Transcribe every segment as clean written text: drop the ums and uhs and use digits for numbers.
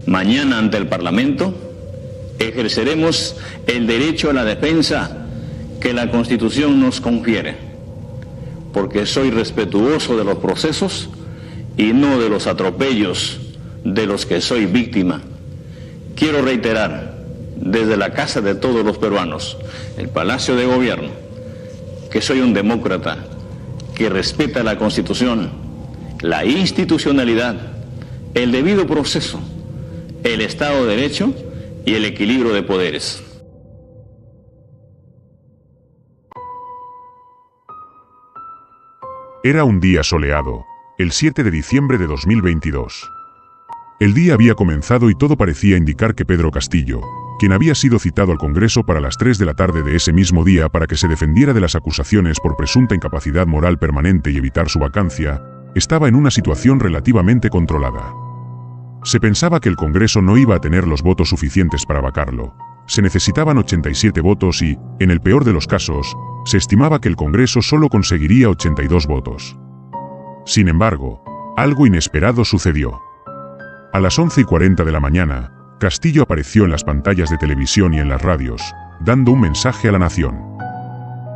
Mañana ante el Parlamento ejerceremos el derecho a la defensa que la Constitución nos confiere, porque soy respetuoso de los procesos y no de los atropellos de los que soy víctima. Quiero reiterar, desde la casa de todos los peruanos, el Palacio de Gobierno, que soy un demócrata que respeta la Constitución, la institucionalidad, el debido proceso, el Estado de Derecho y el equilibrio de poderes. Era un día soleado, el 7 de diciembre de 2022. El día había comenzado y todo parecía indicar que Pedro Castillo, quien había sido citado al Congreso para las 3 de la tarde de ese mismo día para que se defendiera de las acusaciones por presunta incapacidad moral permanente y evitar su vacancia, estaba en una situación relativamente controlada. Se pensaba que el Congreso no iba a tener los votos suficientes para vacarlo. Se necesitaban 87 votos y, en el peor de los casos, se estimaba que el Congreso solo conseguiría 82 votos. Sin embargo, algo inesperado sucedió. A las 11:40 de la mañana, Castillo apareció en las pantallas de televisión y en las radios, dando un mensaje a la nación.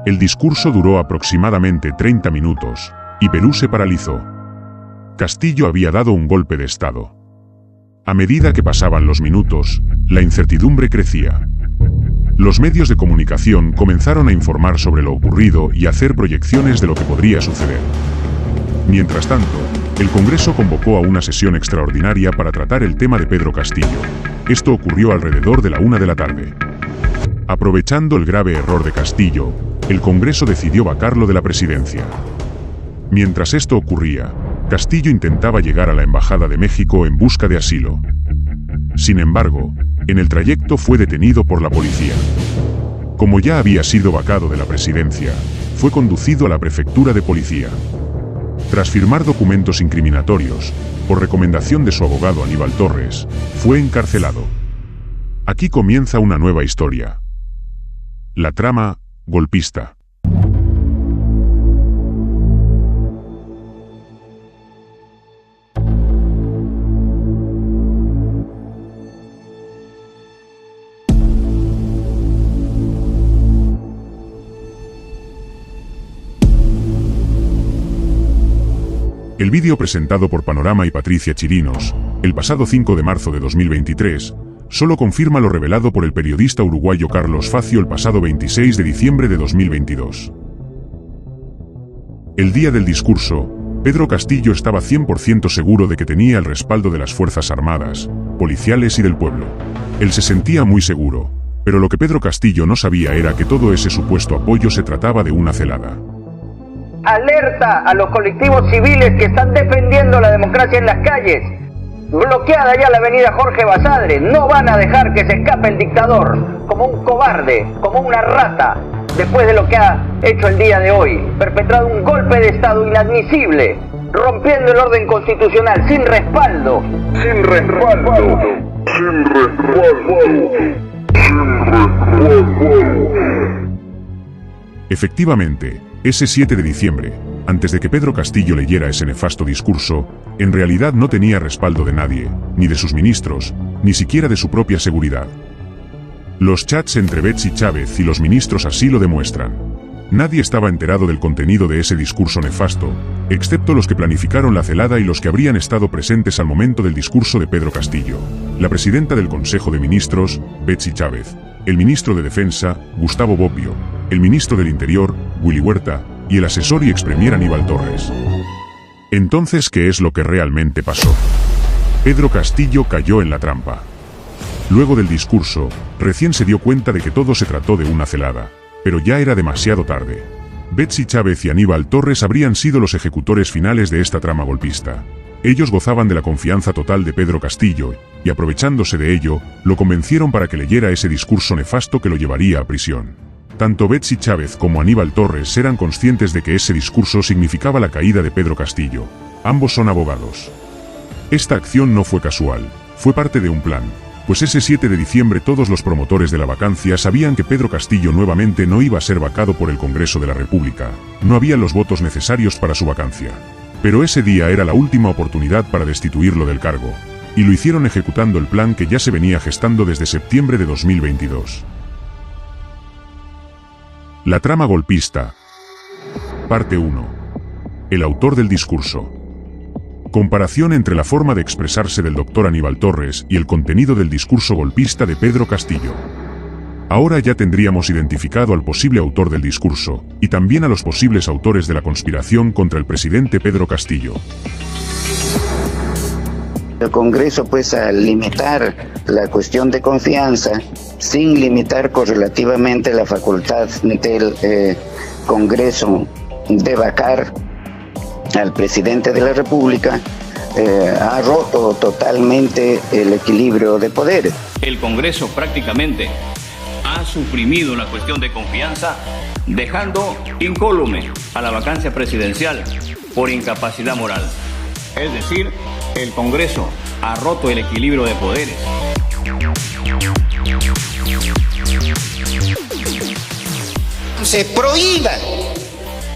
El discurso duró aproximadamente 30 minutos, y Perú se paralizó. Castillo había dado un golpe de Estado. A medida que pasaban los minutos, la incertidumbre crecía. Los medios de comunicación comenzaron a informar sobre lo ocurrido y a hacer proyecciones de lo que podría suceder. Mientras tanto, el Congreso convocó a una sesión extraordinaria para tratar el tema de Pedro Castillo. Esto ocurrió alrededor de la 1 de la tarde. Aprovechando el grave error de Castillo, el Congreso decidió vacarlo de la presidencia. Mientras esto ocurría, Castillo intentaba llegar a la Embajada de México en busca de asilo. Sin embargo, en el trayecto fue detenido por la policía. Como ya había sido vacado de la presidencia, fue conducido a la prefectura de policía. Tras firmar documentos incriminatorios, por recomendación de su abogado Aníbal Torres, fue encarcelado. Aquí comienza una nueva historia. La trama golpista. El vídeo presentado por Panorama y Patricia Chirinos, el pasado 5 de marzo de 2023, solo confirma lo revelado por el periodista uruguayo Carlos Facio el pasado 26 de diciembre de 2022. El día del discurso, Pedro Castillo estaba 100% seguro de que tenía el respaldo de las Fuerzas Armadas, policiales y del pueblo. Él se sentía muy seguro, pero lo que Pedro Castillo no sabía era que todo ese supuesto apoyo se trataba de una celada. Alerta a los colectivos civiles que están defendiendo la democracia en las calles. Bloqueada ya la avenida Jorge Basadre. No van a dejar que se escape el dictador, como un cobarde, como una rata, después de lo que ha hecho el día de hoy. Perpetrado un golpe de Estado inadmisible, rompiendo el orden constitucional, sin respaldo. Sin respaldo. Sin respaldo. Sin respaldo. Efectivamente, ese 7 de diciembre, antes de que Pedro Castillo leyera ese nefasto discurso, en realidad no tenía respaldo de nadie, ni de sus ministros, ni siquiera de su propia seguridad. Los chats entre Betsy Chávez y los ministros así lo demuestran. Nadie estaba enterado del contenido de ese discurso nefasto, excepto los que planificaron la celada y los que habrían estado presentes al momento del discurso de Pedro Castillo. La presidenta del Consejo de Ministros, Betsy Chávez, el ministro de Defensa, Gustavo Bobbio, el ministro del Interior, Willy Huerta, y el asesor y expremier Aníbal Torres. Entonces, ¿qué es lo que realmente pasó? Pedro Castillo cayó en la trampa. Luego del discurso, recién se dio cuenta de que todo se trató de una celada, pero ya era demasiado tarde. Betsy Chávez y Aníbal Torres habrían sido los ejecutores finales de esta trama golpista. Ellos gozaban de la confianza total de Pedro Castillo, y aprovechándose de ello, lo convencieron para que leyera ese discurso nefasto que lo llevaría a prisión. Tanto Betsy Chávez como Aníbal Torres eran conscientes de que ese discurso significaba la caída de Pedro Castillo. Ambos son abogados. Esta acción no fue casual, fue parte de un plan, pues ese 7 de diciembre todos los promotores de la vacancia sabían que Pedro Castillo nuevamente no iba a ser vacado por el Congreso de la República, no había los votos necesarios para su vacancia. Pero ese día era la última oportunidad para destituirlo del cargo, y lo hicieron ejecutando el plan que ya se venía gestando desde septiembre de 2022. La trama golpista. Parte 1. El autor del discurso. Comparación entre la forma de expresarse del doctor Aníbal Torres y el contenido del discurso golpista de Pedro Castillo. Ahora ya tendríamos identificado al posible autor del discurso, y también a los posibles autores de la conspiración contra el presidente Pedro Castillo. El Congreso, pues, al limitar la cuestión de confianza, sin limitar correlativamente la facultad del Congreso de vacar al presidente de la República, ha roto totalmente el equilibrio de poderes. El Congreso prácticamente ha suprimido la cuestión de confianza, dejando incólume a la vacancia presidencial por incapacidad moral. Es decir, el Congreso ha roto el equilibrio de poderes. Se prohíban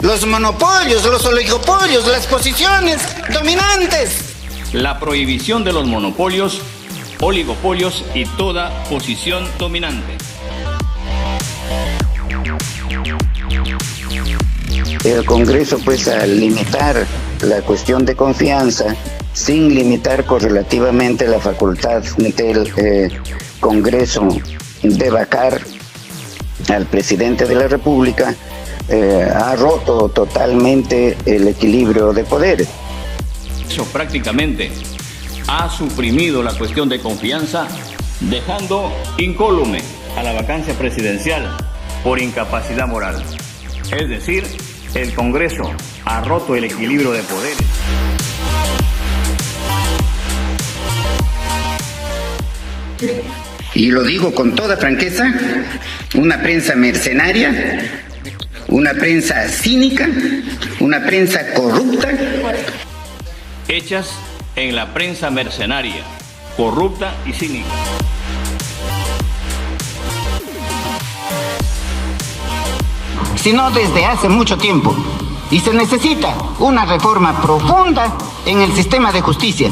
los monopolios, los oligopolios, las posiciones dominantes. La prohibición de los monopolios, oligopolios y toda posición dominante. El Congreso, pues, al limitar la cuestión de confianza, sin limitar correlativamente la facultad del Congreso de vacar al presidente de la República, ha roto totalmente el equilibrio de poderes. Eso prácticamente ha suprimido la cuestión de confianza, dejando incólume a la vacancia presidencial por incapacidad moral. Es decir, el Congreso ha roto el equilibrio de poderes. Y lo digo con toda franqueza, una prensa mercenaria, una prensa cínica, una prensa corrupta. Hechas en la prensa mercenaria, corrupta y cínica. Sino desde hace mucho tiempo. Y se necesita una reforma profunda en el sistema de justicia.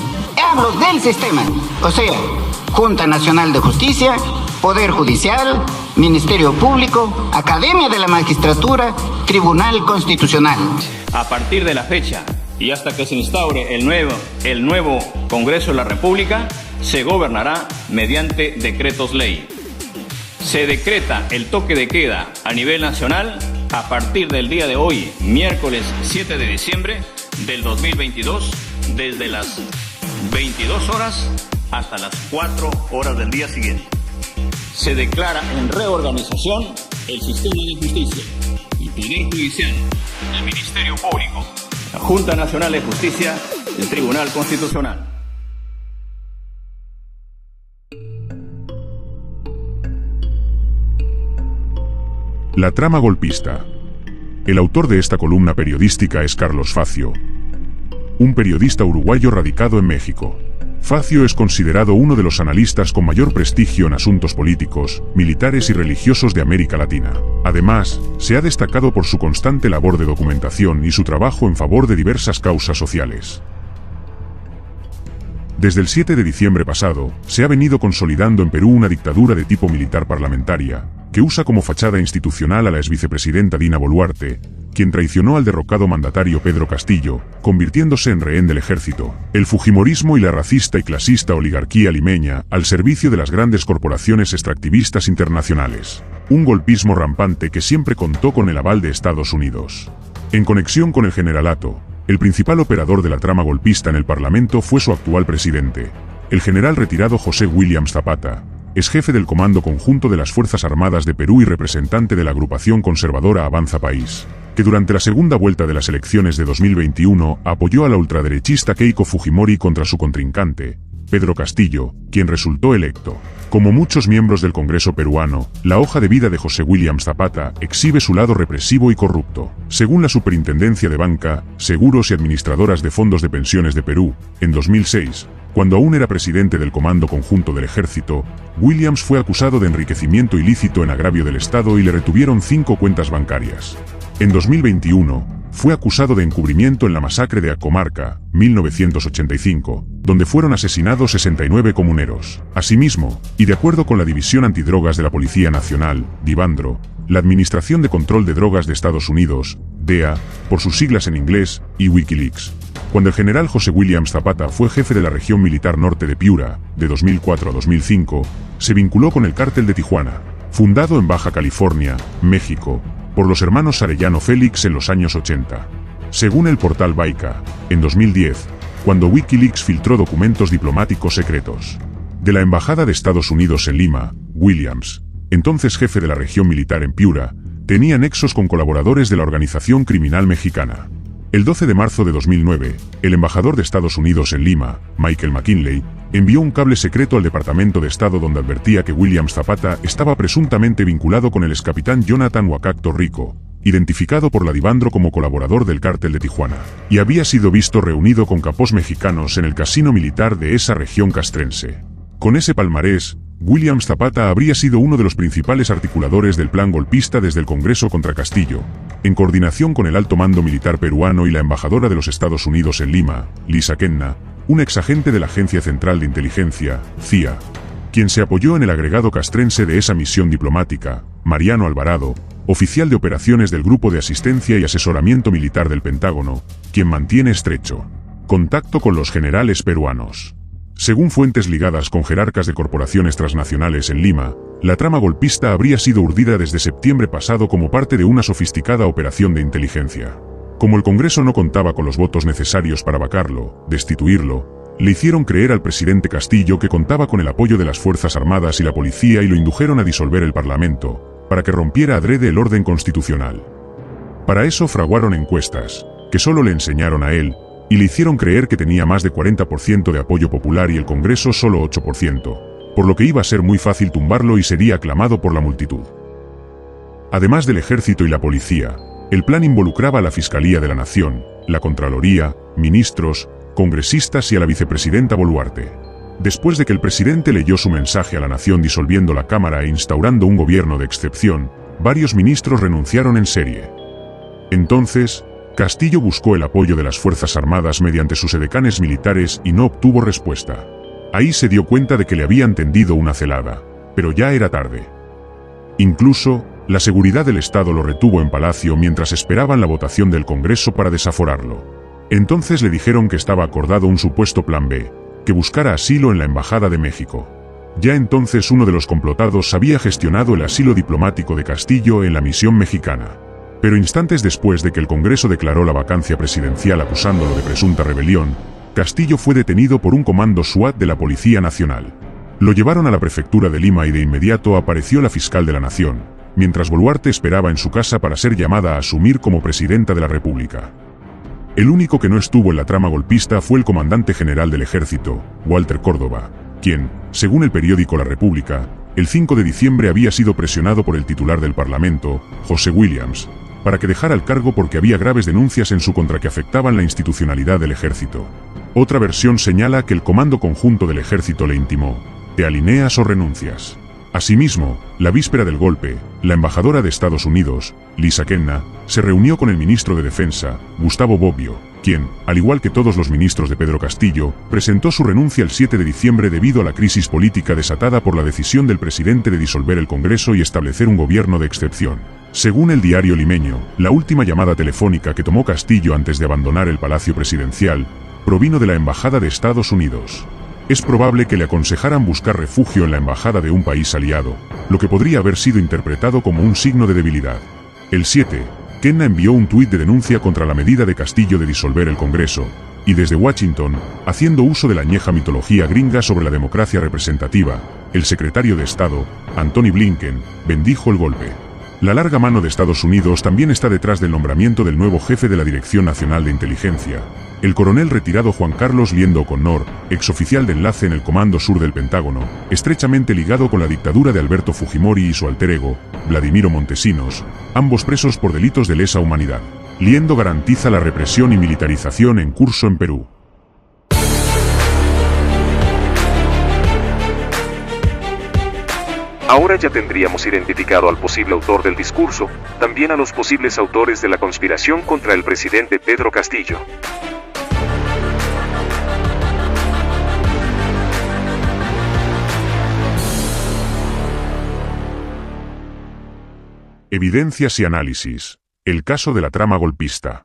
Hablo del sistema, o sea, Junta Nacional de Justicia, Poder Judicial, Ministerio Público, Academia de la Magistratura, Tribunal Constitucional. A partir de la fecha y hasta que se instaure el nuevo Congreso de la República, se gobernará mediante decretos ley. Se decreta el toque de queda a nivel nacional a partir del día de hoy, miércoles 7 de diciembre del 2022, desde las 22 horas hasta las 4 horas del día siguiente. Se declara en reorganización el sistema de justicia, el Poder Judicial, el Ministerio Público, la Junta Nacional de Justicia, el Tribunal Constitucional. La trama golpista. El autor de esta columna periodística es Carlos Facio, un periodista uruguayo radicado en México. Facio es considerado uno de los analistas con mayor prestigio en asuntos políticos, militares y religiosos de América Latina. Además, se ha destacado por su constante labor de documentación y su trabajo en favor de diversas causas sociales. Desde el 7 de diciembre pasado, se ha venido consolidando en Perú una dictadura de tipo militar parlamentaria, que usa como fachada institucional a la exvicepresidenta Dina Boluarte, quien traicionó al derrocado mandatario Pedro Castillo, convirtiéndose en rehén del ejército, el fujimorismo y la racista y clasista oligarquía limeña al servicio de las grandes corporaciones extractivistas internacionales. Un golpismo rampante que siempre contó con el aval de Estados Unidos. En conexión con el generalato, el principal operador de la trama golpista en el Parlamento fue su actual presidente, el general retirado José Williams Zapata, es jefe del Comando Conjunto de las Fuerzas Armadas de Perú y representante de la agrupación conservadora Avanza País, que durante la segunda vuelta de las elecciones de 2021 apoyó a la ultraderechista Keiko Fujimori contra su contrincante, Pedro Castillo, quien resultó electo. Como muchos miembros del Congreso peruano, la hoja de vida de José Williams Zapata exhibe su lado represivo y corrupto. Según la Superintendencia de Banca, Seguros y Administradoras de Fondos de Pensiones de Perú, en 2006, cuando aún era presidente del Comando Conjunto del Ejército, Williams fue acusado de enriquecimiento ilícito en agravio del Estado y le retuvieron 5 cuentas bancarias. En 2021, fue acusado de encubrimiento en la masacre de Acomarca, 1985, donde fueron asesinados 69 comuneros. Asimismo, y de acuerdo con la División Antidrogas de la Policía Nacional, Divandro, la Administración de Control de Drogas de Estados Unidos, DEA, por sus siglas en inglés, y Wikileaks, cuando el general José Williams Zapata fue jefe de la región militar norte de Piura, de 2004 a 2005, se vinculó con el Cártel de Tijuana, fundado en Baja California, México, por los hermanos Arellano Félix en los años 80. Según el portal Baika, en 2010, cuando Wikileaks filtró documentos diplomáticos secretos de la Embajada de Estados Unidos en Lima, Williams, entonces jefe de la región militar en Piura, tenía nexos con colaboradores de la organización criminal mexicana. El 12 de marzo de 2009, el embajador de Estados Unidos en Lima, Michael McKinley, envió un cable secreto al Departamento de Estado donde advertía que Williams Zapata estaba presuntamente vinculado con el excapitán Jonathan Huacacto Rico, identificado por la Divandro como colaborador del Cártel de Tijuana, y había sido visto reunido con capos mexicanos en el casino militar de esa región castrense. Con ese palmarés, Williams Zapata habría sido uno de los principales articuladores del plan golpista desde el Congreso contra Castillo, en coordinación con el alto mando militar peruano y la embajadora de los Estados Unidos en Lima, Lisa Kenna, un exagente de la Agencia Central de Inteligencia, CIA, quien se apoyó en el agregado castrense de esa misión diplomática, Mariano Alvarado, oficial de operaciones del Grupo de Asistencia y Asesoramiento Militar del Pentágono, quien mantiene estrecho contacto con los generales peruanos. Según fuentes ligadas con jerarcas de corporaciones transnacionales en Lima, la trama golpista habría sido urdida desde septiembre pasado como parte de una sofisticada operación de inteligencia. Como el Congreso no contaba con los votos necesarios para vacarlo, destituirlo, le hicieron creer al presidente Castillo que contaba con el apoyo de las Fuerzas Armadas y la policía y lo indujeron a disolver el Parlamento, para que rompiera adrede el orden constitucional. Para eso fraguaron encuestas, que solo le enseñaron a él, y le hicieron creer que tenía más de 40% de apoyo popular y el Congreso solo 8%, por lo que iba a ser muy fácil tumbarlo y sería aclamado por la multitud. Además del ejército y la policía, el plan involucraba a la Fiscalía de la Nación, la Contraloría, ministros, congresistas y a la vicepresidenta Boluarte. Después de que el presidente leyó su mensaje a la nación disolviendo la Cámara e instaurando un gobierno de excepción, varios ministros renunciaron en serie. Entonces, Castillo buscó el apoyo de las Fuerzas Armadas mediante sus edecanes militares y no obtuvo respuesta. Ahí se dio cuenta de que le habían tendido una celada, pero ya era tarde. Incluso, la seguridad del Estado lo retuvo en Palacio mientras esperaban la votación del Congreso para desaforarlo. Entonces le dijeron que estaba acordado un supuesto plan B, que buscara asilo en la Embajada de México. Ya entonces uno de los complotados había gestionado el asilo diplomático de Castillo en la misión mexicana. Pero instantes después de que el Congreso declaró la vacancia presidencial acusándolo de presunta rebelión, Castillo fue detenido por un comando SWAT de la Policía Nacional. Lo llevaron a la prefectura de Lima y de inmediato apareció la fiscal de la Nación, mientras Boluarte esperaba en su casa para ser llamada a asumir como presidenta de la República. El único que no estuvo en la trama golpista fue el comandante general del ejército, Walter Córdoba, quien, según el periódico La República, el 5 de diciembre había sido presionado por el titular del Parlamento, José Williams, para que dejara el cargo porque había graves denuncias en su contra que afectaban la institucionalidad del ejército. Otra versión señala que el Comando Conjunto del Ejército le intimó: ¿te alineas o renuncias? Asimismo, la víspera del golpe, la embajadora de Estados Unidos, Lisa Kenna, se reunió con el ministro de Defensa, Gustavo Bobbio, quien, al igual que todos los ministros de Pedro Castillo, presentó su renuncia el 7 de diciembre debido a la crisis política desatada por la decisión del presidente de disolver el Congreso y establecer un gobierno de excepción. Según el diario limeño, la última llamada telefónica que tomó Castillo antes de abandonar el Palacio Presidencial provino de la Embajada de Estados Unidos. Es probable que le aconsejaran buscar refugio en la embajada de un país aliado, lo que podría haber sido interpretado como un signo de debilidad. El 7, Kenna envió un tuit de denuncia contra la medida de Castillo de disolver el Congreso, y desde Washington, haciendo uso de la añeja mitología gringa sobre la democracia representativa, el secretario de Estado, Antony Blinken, bendijo el golpe. La larga mano de Estados Unidos también está detrás del nombramiento del nuevo jefe de la Dirección Nacional de Inteligencia, el coronel retirado Juan Carlos Liendo O'Connor, exoficial de enlace en el Comando Sur del Pentágono, estrechamente ligado con la dictadura de Alberto Fujimori y su alter ego, Vladimiro Montesinos, ambos presos por delitos de lesa humanidad. Liendo garantiza la represión y militarización en curso en Perú. Ahora ya tendríamos identificado al posible autor del discurso, también a los posibles autores de la conspiración contra el presidente Pedro Castillo. Evidencias y análisis. El caso de la trama golpista.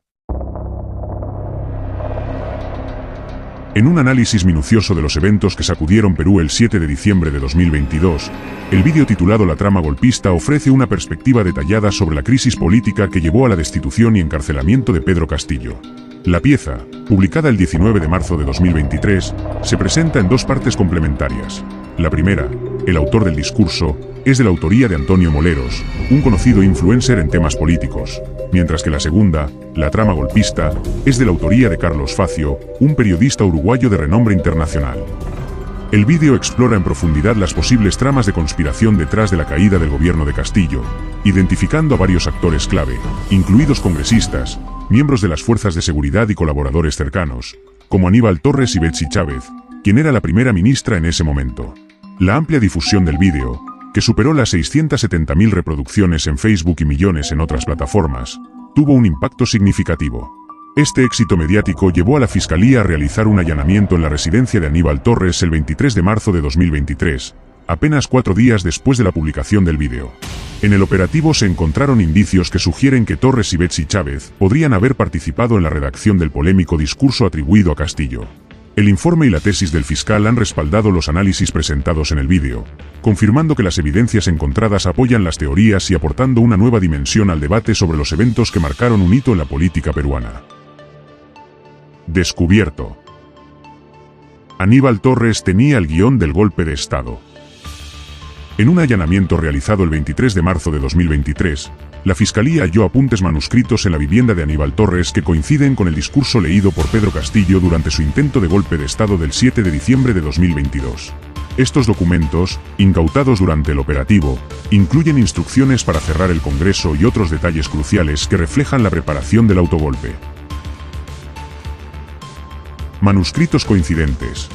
En un análisis minucioso de los eventos que sacudieron Perú el 7 de diciembre de 2022, el vídeo titulado La trama golpista ofrece una perspectiva detallada sobre la crisis política que llevó a la destitución y encarcelamiento de Pedro Castillo. La pieza, publicada el 19 de marzo de 2023, se presenta en dos partes complementarias. La primera, el autor del discurso, es de la autoría de Antonio Moleros, un conocido influencer en temas políticos, mientras que la segunda, la trama golpista, es de la autoría de Carlos Facio, un periodista uruguayo de renombre internacional. El vídeo explora en profundidad las posibles tramas de conspiración detrás de la caída del gobierno de Castillo, identificando a varios actores clave, incluidos congresistas, miembros de las fuerzas de seguridad y colaboradores cercanos, como Aníbal Torres y Betsy Chávez, quien era la primera ministra en ese momento. La amplia difusión del vídeo, que superó las 670.000 reproducciones en Facebook y millones en otras plataformas, tuvo un impacto significativo. Este éxito mediático llevó a la Fiscalía a realizar un allanamiento en la residencia de Aníbal Torres el 23 de marzo de 2023, apenas 4 días después de la publicación del vídeo. En el operativo se encontraron indicios que sugieren que Torres y Betsy Chávez podrían haber participado en la redacción del polémico discurso atribuido a Castillo. El informe y la tesis del fiscal han respaldado los análisis presentados en el vídeo, confirmando que las evidencias encontradas apoyan las teorías y aportando una nueva dimensión al debate sobre los eventos que marcaron un hito en la política peruana. Descubierto. Aníbal Torres tenía el guión del golpe de Estado. En un allanamiento realizado el 23 de marzo de 2023, la Fiscalía halló apuntes manuscritos en la vivienda de Aníbal Torres que coinciden con el discurso leído por Pedro Castillo durante su intento de golpe de Estado del 7 de diciembre de 2022. Estos documentos, incautados durante el operativo, incluyen instrucciones para cerrar el Congreso y otros detalles cruciales que reflejan la preparación del autogolpe. Manuscritos coincidentes.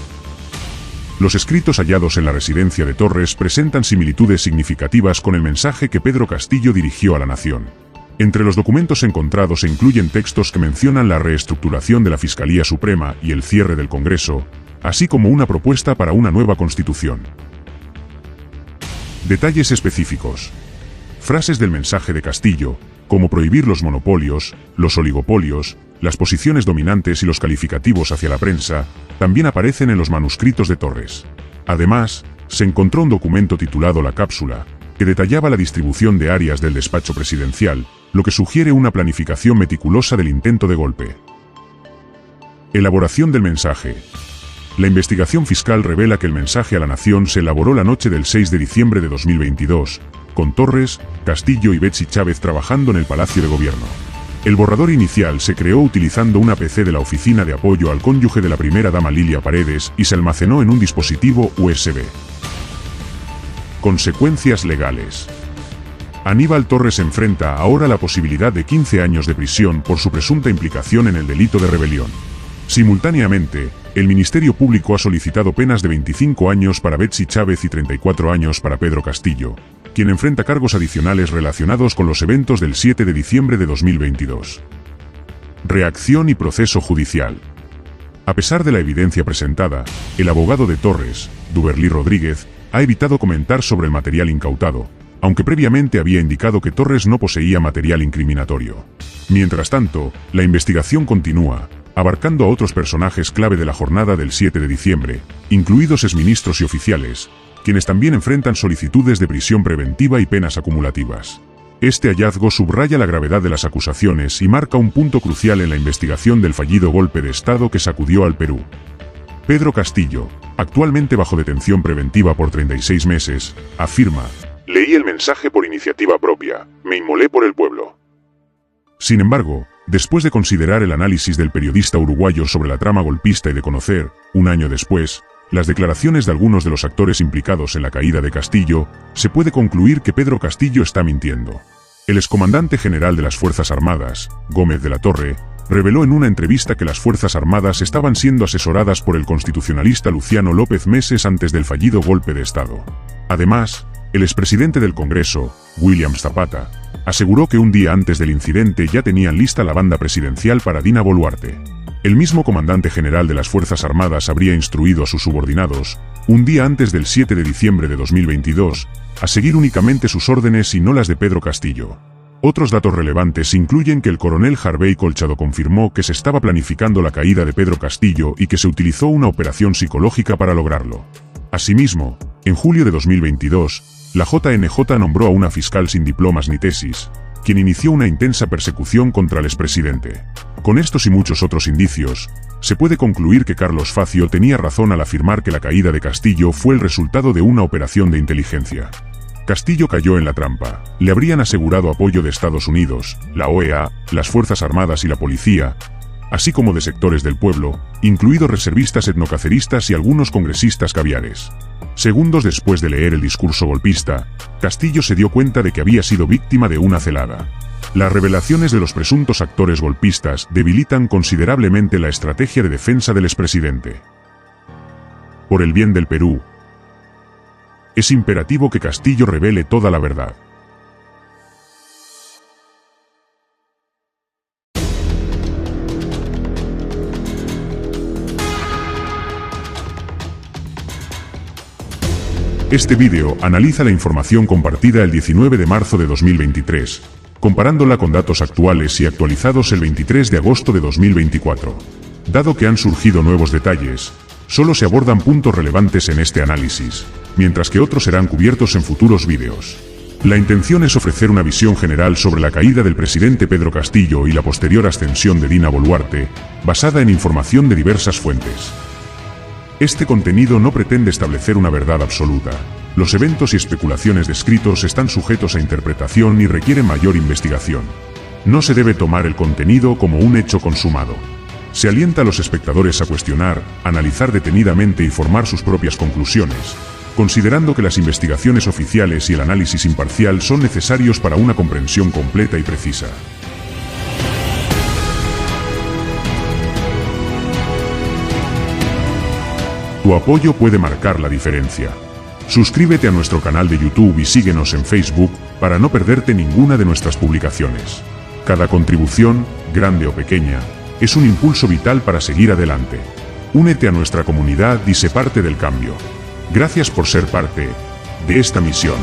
Los escritos hallados en la residencia de Torres presentan similitudes significativas con el mensaje que Pedro Castillo dirigió a la nación. Entre los documentos encontrados se incluyen textos que mencionan la reestructuración de la Fiscalía Suprema y el cierre del Congreso, así como una propuesta para una nueva constitución. Detalles específicos. Frases del mensaje de Castillo, como prohibir los monopolios, los oligopolios, las posiciones dominantes y los calificativos hacia la prensa, también aparecen en los manuscritos de Torres. Además, se encontró un documento titulado La Cápsula, que detallaba la distribución de áreas del despacho presidencial, lo que sugiere una planificación meticulosa del intento de golpe. Elaboración del mensaje. La investigación fiscal revela que el mensaje a la nación se elaboró la noche del 6 de diciembre de 2022, con Torres, Castillo y Betsy Chávez trabajando en el Palacio de Gobierno. El borrador inicial se creó utilizando una PC de la Oficina de Apoyo al Cónyuge de la primera dama Lilia Paredes y se almacenó en un dispositivo USB. Consecuencias legales. Aníbal Torres enfrenta ahora la posibilidad de 15 años de prisión por su presunta implicación en el delito de rebelión. Simultáneamente, el Ministerio Público ha solicitado penas de 25 años para Betsy Chávez y 34 años para Pedro Castillo, quien enfrenta cargos adicionales relacionados con los eventos del 7 de diciembre de 2022. Reacción y proceso judicial. A pesar de la evidencia presentada, el abogado de Torres, Duberly Rodríguez, ha evitado comentar sobre el material incautado, aunque previamente había indicado que Torres no poseía material incriminatorio. Mientras tanto, la investigación continúa, abarcando a otros personajes clave de la jornada del 7 de diciembre, incluidos exministros y oficiales, quienes también enfrentan solicitudes de prisión preventiva y penas acumulativas. Este hallazgo subraya la gravedad de las acusaciones y marca un punto crucial en la investigación del fallido golpe de Estado que sacudió al Perú. Pedro Castillo, actualmente bajo detención preventiva por 36 meses, afirma: "Leí el mensaje por iniciativa propia, me inmolé por el pueblo". Sin embargo, después de considerar el análisis del periodista uruguayo sobre la trama golpista y de conocer, un año después, las declaraciones de algunos de los actores implicados en la caída de Castillo, se puede concluir que Pedro Castillo está mintiendo. El excomandante general de las Fuerzas Armadas, Gómez de la Torre, reveló en una entrevista que las Fuerzas Armadas estaban siendo asesoradas por el constitucionalista Luciano López meses antes del fallido golpe de Estado. Además, El expresidente del Congreso, William Zapata, aseguró que un día antes del incidente ya tenían lista la banda presidencial para Dina Boluarte. El mismo comandante general de las Fuerzas Armadas habría instruido a sus subordinados, un día antes del 7 de diciembre de 2022, a seguir únicamente sus órdenes y no las de Pedro Castillo. Otros datos relevantes incluyen que el coronel Harvey Colchado confirmó que se estaba planificando la caída de Pedro Castillo y que se utilizó una operación psicológica para lograrlo. Asimismo, en julio de 2022, la JNJ nombró a una fiscal sin diplomas ni tesis, quien inició una intensa persecución contra el expresidente. Con estos y muchos otros indicios, se puede concluir que Carlos Facio tenía razón al afirmar que la caída de Castillo fue el resultado de una operación de inteligencia. Castillo cayó en la trampa. Le habrían asegurado apoyo de Estados Unidos, la OEA, las Fuerzas Armadas y la policía, así como de sectores del pueblo, incluidos reservistas etnocaceristas y algunos congresistas caviares. Segundos después de leer el discurso golpista, Castillo se dio cuenta de que había sido víctima de una celada. Las revelaciones de los presuntos actores golpistas debilitan considerablemente la estrategia de defensa del expresidente. Por el bien del Perú, es imperativo que Castillo revele toda la verdad. Este vídeo analiza la información compartida el 19 de marzo de 2023, comparándola con datos actuales y actualizados el 23 de agosto de 2024. Dado que han surgido nuevos detalles, solo se abordan puntos relevantes en este análisis, mientras que otros serán cubiertos en futuros vídeos. La intención es ofrecer una visión general sobre la caída del presidente Pedro Castillo y la posterior ascensión de Dina Boluarte, basada en información de diversas fuentes. Este contenido no pretende establecer una verdad absoluta. Los eventos y especulaciones descritos están sujetos a interpretación y requieren mayor investigación. No se debe tomar el contenido como un hecho consumado. Se alienta a los espectadores a cuestionar, analizar detenidamente y formar sus propias conclusiones, considerando que las investigaciones oficiales y el análisis imparcial son necesarios para una comprensión completa y precisa. Tu apoyo puede marcar la diferencia. Suscríbete a nuestro canal de YouTube y síguenos en Facebook para no perderte ninguna de nuestras publicaciones. Cada contribución, grande o pequeña, es un impulso vital para seguir adelante. Únete a nuestra comunidad y sé parte del cambio. Gracias por ser parte de esta misión.